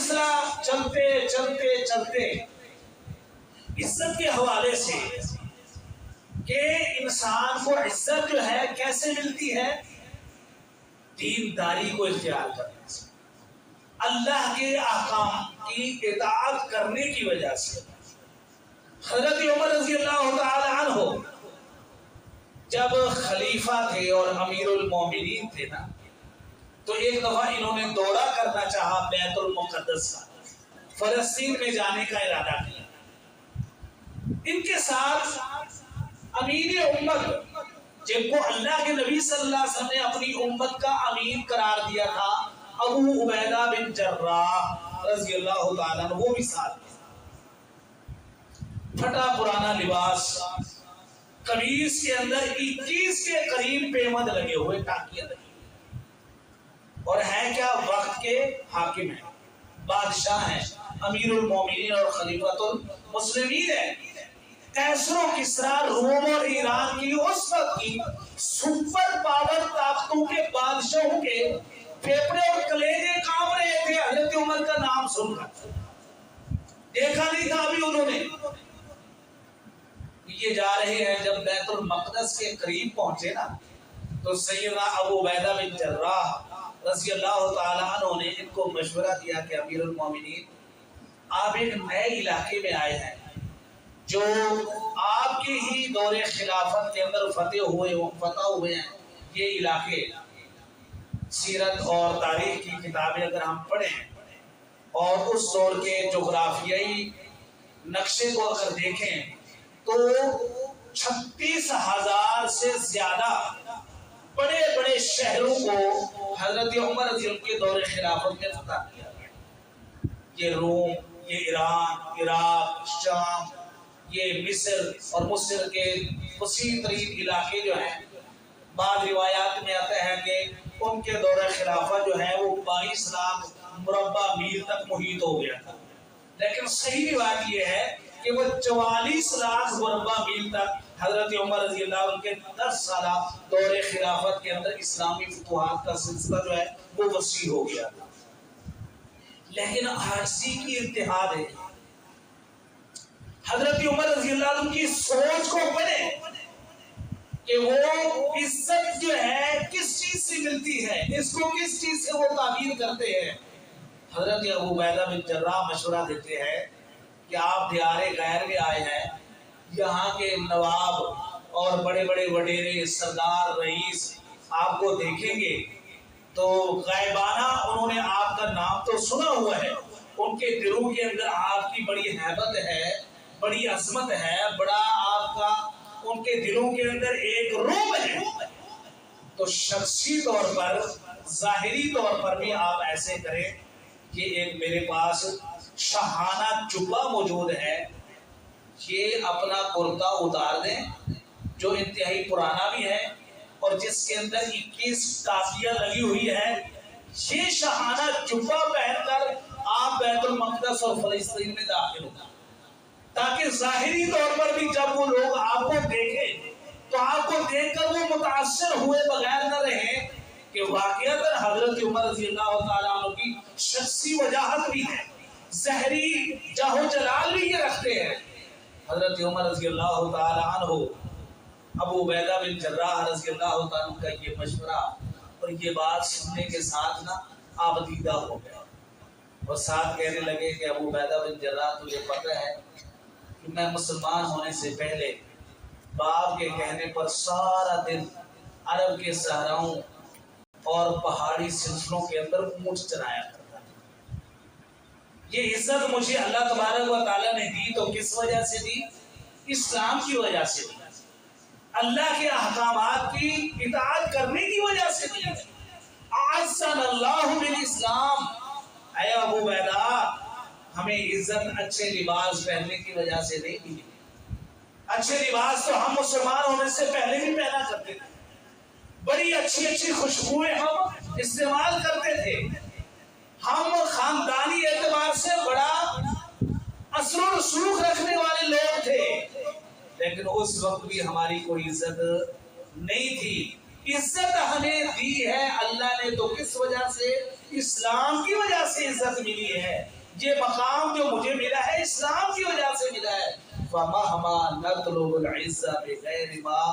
سلسلہ چلتے چلتے چلتے عزت کے حوالے سے کہ انسان کو عزت جو ہے کیسے ملتی ہے؟ دینداری کو اختیار کرنے سے، اللہ کے احکام کی اطاعت کرنے کی وجہ سے۔ حضرت عمر رضی اللہ تعالی عنہ جب خلیفہ تھے اور امیر المومنین تھے نا، تو ایک دفعہ انہوں نے دورہ کرنا چاہا بیت المقدس کا، فلسطین میں جانے کا ارادہ کیا۔ ان کے ساتھ امیر امت، جن کو اللہ کے نبی صلی اللہ علیہ وسلم نے اپنی امت کا امین قرار دیا تھا، ابو عبیدہ بن جراح رضی اللہ تعالیٰ عنہ، وہ بھی ساتھ تھے۔ پھٹا پرانا لباس، قمیص کے اندر 21 کے قریب پیمد لگے ہوئے، ٹاکیاں لگی، اور ہے کیا؟ وقت کے حاکم ہیں، بادشاہ ہیں، امیر المومنین اور خلیفۃ المسلمین ہیں۔ کیسر و کسریٰ، روم اور ایران کی اس وقت کی سپر پاور طاقتوں کے بادشاہوں کے پھیپھڑے اور کلیجے کانپ رہے تھے حضرت عمر کا نام سن کر۔ دیکھا نہیں تھا ابھی انہوں نے، یہ جا رہے ہیں۔ جب بیت المقدس کے قریب پہنچے نا، تو سیدنا ابو عبیدہ بن جراح رضی اللہ تعالیٰ عنہ نے ان کو مشورہ دیا کہ امیر المومنین، آپ ایک نئے علاقے میں آئے ہیں جو آپ کے ہی دور خلافت کے اندر فتح ہوئے ہیں۔ یہ علاقے، سیرت اور تاریخ کی کتابیں اگر ہم پڑھیں اور اس دور کے جغرافیائی نقشے کو اگر دیکھیں، تو 36,000 سے زیادہ بڑے بڑے شہروں کو حضرت عمر رضی اللہ کے دور خلافت میں فتح کیا گیا۔ یہ روم، یہ ایران، عراق، شام، یہ مصر اور مصر کے وسیع ترین علاقے جو ہیں، بعض روایات میں آتا ہے کہ ان کے دور خلافت جو ہے وہ 22 لاکھ مربع میل تک محیط ہو گیا تھا، لیکن صحیح روایت یہ ہے کہ وہ 44 لاکھ مربع میل تک حضرت عمر رضی اللہ عنہ کے 10 سالہ دور خلافت کے اندر اسلامی فتوحات کا سلسلہ جو ہے وہ وسیع ہو گیا تھا۔ لیکن عاجزی کی انتہا دیکھیں، حضرت عمر رضی اللہ عنہ کی سوچ کو پڑھیں کہ وہ عزت جو ہے کس چیز سے ملتی ہے، اس کو کس چیز سے وہ تعبیر کرتے ہیں۔ حضرت ابو عبیدہ بن جراح مشورہ دیتے ہیں کہ آپ دیار غیر میں آئے ہیں، یہاں کے نواب اور بڑے بڑے وڈیرے، سردار، رئیس آپ کو دیکھیں گے تو غائبانہ انہوں نے آپ کا نام تو سنا ہوا ہے، ان کے دلوں کے اندر آپ کی بڑی ہیبت ہے، بڑی عظمت ہے، بڑا آپ کا ان کے دلوں کے اندر ایک روب ہے۔ تو شخصی طور پر، ظاہری طور پر بھی آپ ایسے کریں کہ ایک میرے پاس شاہانہ جبہ موجود ہے، یہ اپنا کرتا اتار دیں جو انتہائی پرانا بھی ہے اور جس کے اندر 21 ٹاپیاں لگی ہوئی ہے، یہ شاہانہ جبہ پہن کر آپ بیت المقدس اور فلسطین میں داخل ہوں، تاکہ ظاہری طور پر بھی جب وہ لوگ آپ کو دیکھیں تو آپ کو دیکھ کر وہ متاثر ہوئے بغیر نہ رہیں کہ واقعتاً حضرت عمر رضی اللہ تعالیٰ عنہ کی شخصی وجاہت بھی ہے، ظاہری جاہ و جلال بھی یہ رکھتے ہیں۔ حضرت عمر رضی اللہ تعالیٰ عنہ، ابو عبیدہ بن جراح رضی اللہ تعالیٰ عنہ کا یہ مشورہ اور یہ بات سننے کے ساتھ نا آپ دیدہ ہو گئے اور ساتھ کہنے لگے کہ ابو عبیدہ بن جراح، تجھے پتہ ہے کہ میں مسلمان ہونے سے پہلے باپ کے کہنے پر سارا دن عرب کے صحراؤں اور پہاڑی سلسلوں کے اندر اونٹ چرایا کرتا تھا۔ یہ عزت مجھے اللہ تبارک و تعالیٰ نے دی تو کس وجہ سے دی؟ اسلام کی وجہ سے دی، اللہ کے احکامات کی اطاعت کرنے کی وجہ سے دی۔ اعزنا اللہ بالاسلام، اے ابو عبیدہ، ہمیں عزت اچھے لباس پہننے کی وجہ سے نہیں ملی۔ اچھے لباس تو ہم مسلمان ہونے سے پہلے بھی پہنا کرتے تھے، بڑی اچھی اچھی خوشبوئیں ہم استعمال کرتے تھے، ہم خاندانی اعتبار سے بڑا اثر و رسوخ رکھنے والے لوگ تھے، لیکن اس وقت بھی ہماری کوئی عزت نہیں تھی۔ عزت ہمیں دی ہے اللہ نے تو کس وجہ سے؟ اسلام کی وجہ سے عزت ملی ہے، یہ مقام جو مجھے ملا ہے اسلام کی وجہ سے ملا ہے۔ فَمَهْمَا نَطْلُبُ الْعِزَّةَ بِغَيْرِ مَا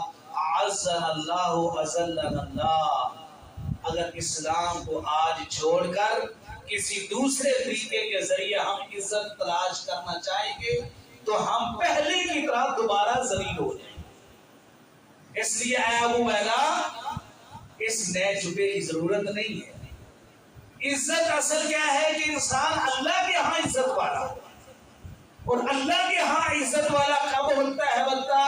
أَعَزَّنَا اللَّهُ أَذَلَّنَا اللَّهُ، اگر اسلام کو آج چھوڑ کر کسی دوسرے طریقے کے ذریعے ہم عزت تلاش کرنا چاہیں گے تو ہم پہلے کی طرح دوبارہ ذلیل ہو جائیں گے۔ اس لیے اے ابو عبیدہ، اس نئے جبے کی ضرورت نہیں ہے۔ عزت اصل کیا ہے کہ انسان اللہ کے ہاں عزت والا ہو، اور اللہ کے ہاں عزت والا کب ہوتا ہے؟ بلتا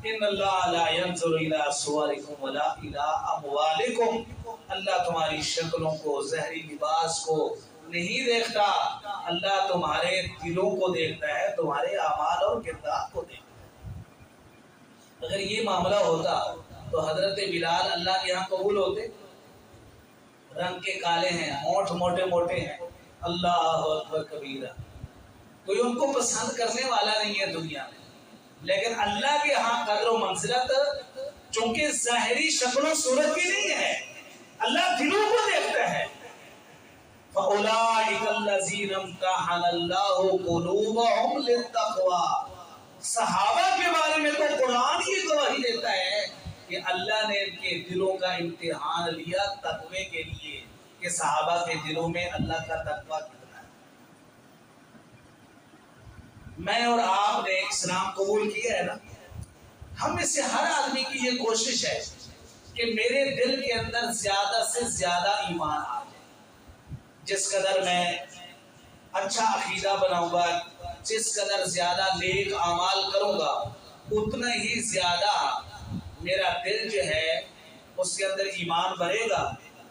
ان اللہ لا ينظر الى صورکم ولا الى اموالکم، اللہ تمہاری شکلوں کو، ظاہری لباس کو نہیں دیکھتا، اللہ تمہارے دلوں کو دیکھتا ہے، تمہارے اعمال اور کردار کو دیکھتا ہے۔ اگر یہ معاملہ ہوتا تو حضرت بلال اللہ کے یہاں قبول ہوتے؟ رنگ کے کالے ہیں، ہونٹ موٹے موٹے ہیں، اللہ اکبر کبیرہ، کوئی ان کو پسند کرنے والا نہیں ہے دنیا میں، لیکن اللہ کے ہاں قدر و منزلت چونکہ ظاہری شکل و صورت کی نہیں ہے، اللہ دلوں کو دیکھتا ہے۔ فَأُولَٰئِكَ الَّذِينَ امْتَحَنَ اللَّهُ قُلُوبَهُمْ لِلتَّقْوَىٰ، صحابہ کے بارے میں تو قرآن یہ گواہی دیتا ہے کہ اللہ نے ان کے دلوں کا امتحان لیا تقوی کے لیے، کہ صحابہ کے دلوں میں اللہ کا تقوی کتنا ہے۔ میں اور آپ نے اسلام قبول کیا ہے نا، ہم میں سے ہر آدمی کی یہ کوشش ہے کہ میرے دل کے اندر زیادہ سے زیادہ ایمان آ جائے۔ جس قدر میں اچھا عقیدہ بناؤں گا، جس قدر زیادہ نیک اعمال کروں گا، اتنا ہی زیادہ میرا دل جو ہے اس کے اندر ایمان بڑھے گا،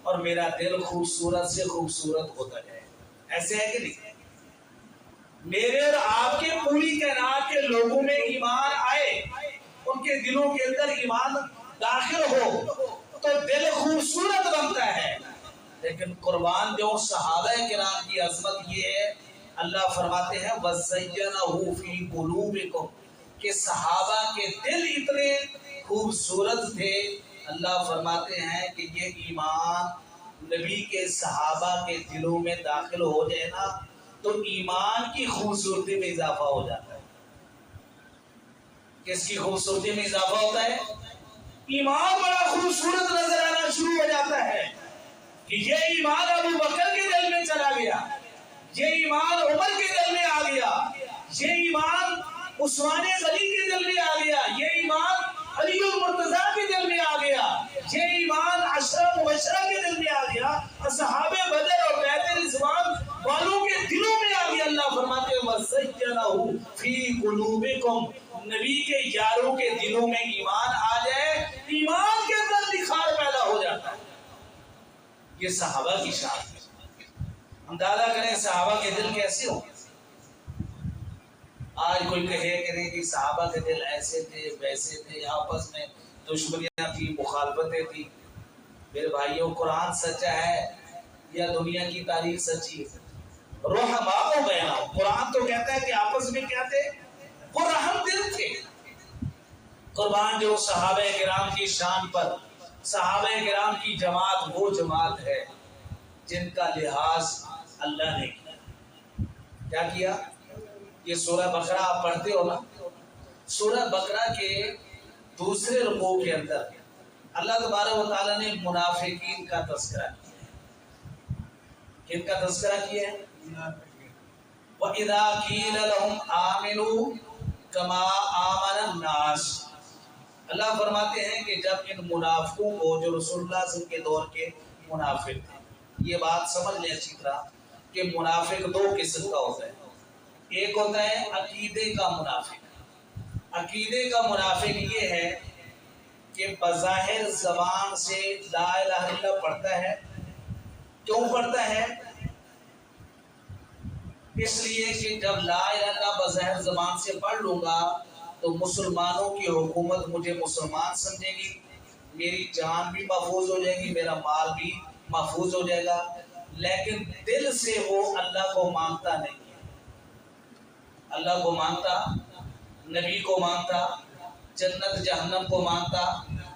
اور میرا دل خوبصورت سے خوبصورت ہوتا جائے۔ ایسے ہے کہ نہیں؟ میرے اور آپ کے پوری کائنات کے لوگوں میں ایمان آئے، ان کے دلوں کے اندر ایمان داخل ہو تو دل خوبصورت بنتا ہے۔ لیکن قربان جو صحابہ کرام کی عظمت یہ ہے، اللہ فرماتے ہیں وَزَيَّنَهُ فِي قُلُوبِكُمْ، کہ صحابہ کے دل اتنے خوبصورت تھے، اللہ فرماتے ہیں کہ یہ ایمان نبی کے صحابہ کے دلوں میں داخل ہو جائے نا تو ایمان کی خوبصورتی میں اضافہ ہو جاتا ہے۔ کس کی خوبصورتی میں اضافہ ہوتا ہے؟ ایمان بڑا خوبصورت نظر آنا شروع ہو جاتا ہے کہ یہ ایمان ابو بکر کے دل میں چلا گیا، یہ ایمان عمر کے دل میں آ گیا، یہ ایمان عثمان غنی کے دل میں آ گیا، یہ ایمان علی المرتضیٰ کے دل میں آ گیا، یہ ایمان عشرہ مبشرہ کے دل میں آ گیا، اصحاب بدر اور بیعت رضوان والوں کے دلوں میں آ گیا۔ اللہ فرماتے ہیں وَزَيَّنَهُ فِي قُلُوبِكُمْ، نبی کے یاروں کے دلوں میں ایمان آ جائے، ایمان کے اندر نکھار پیدا ہو جاتا ہے۔ یہ صحابہ کی شان ہے۔ اندازہ کریں صحابہ کے دل کیسے ہوں گے۔ آج کوئی کہے کہ نہیں کہ صحابہ کے دل ایسے تھے ویسے تھے، آپس میں دشمنیاں تھی، مخالفتیں تھی۔ میرے بھائیوں، قرآن سچا ہے یا دنیا کی تاریخ سچی ہے؟ رحماء بینہم، قرآن تو کہتا ہے کہ آپس میں کیا تھے؟ وہ رحم دل تھے۔ قربان جو صحابہ کرام کی شان پر، صحابہ کرام کی جماعت وہ جماعت ہے جن کا لحاظ اللہ نے کیا کیا؟ یہ سورہ بقرہ آپ پڑھتے ہو نا، سورہ بقرہ کے دوسرے رکوع کے اندر اللہ تبارک و تعالیٰ نے منافقین کا تذکرہ کیا ہے۔ کن کا تذکرہ کیا ہے؟ وَإِذَا قِيلَ لَهُمْ آمِنُوا كَمَا آمَنَ النَّاسُ، اللہ فرماتے ہیں کہ جب ان منافقوں کو، جو رسول اللہ صلی اللہ علیہ وسلم کے دور کے منافق تھے، یہ بات سمجھ لیں اچھی طرح کہ منافق دو قسم کا ہوتا ہے۔ ایک ہوتا ہے عقیدے کا منافق۔ عقیدے کا منافق یہ ہے کہ بظاہر زبان سے لا الہ الا اللہ پڑھتا ہے۔ کیوں پڑھتا ہے؟ اس لیے کہ جب لا الہ الا اللہ بظاہر زبان سے پڑھ لوں گا تو مسلمانوں کی حکومت مجھے مسلمان سمجھے گی، میری جان بھی محفوظ ہو جائے گی، میرا مال بھی محفوظ ہو جائے گا، لیکن دل سے وہ اللہ کو مانتا نہیں ہے۔ اللہ کو مانتا، نبی کو مانتا، جنت جہنم کو مانتا،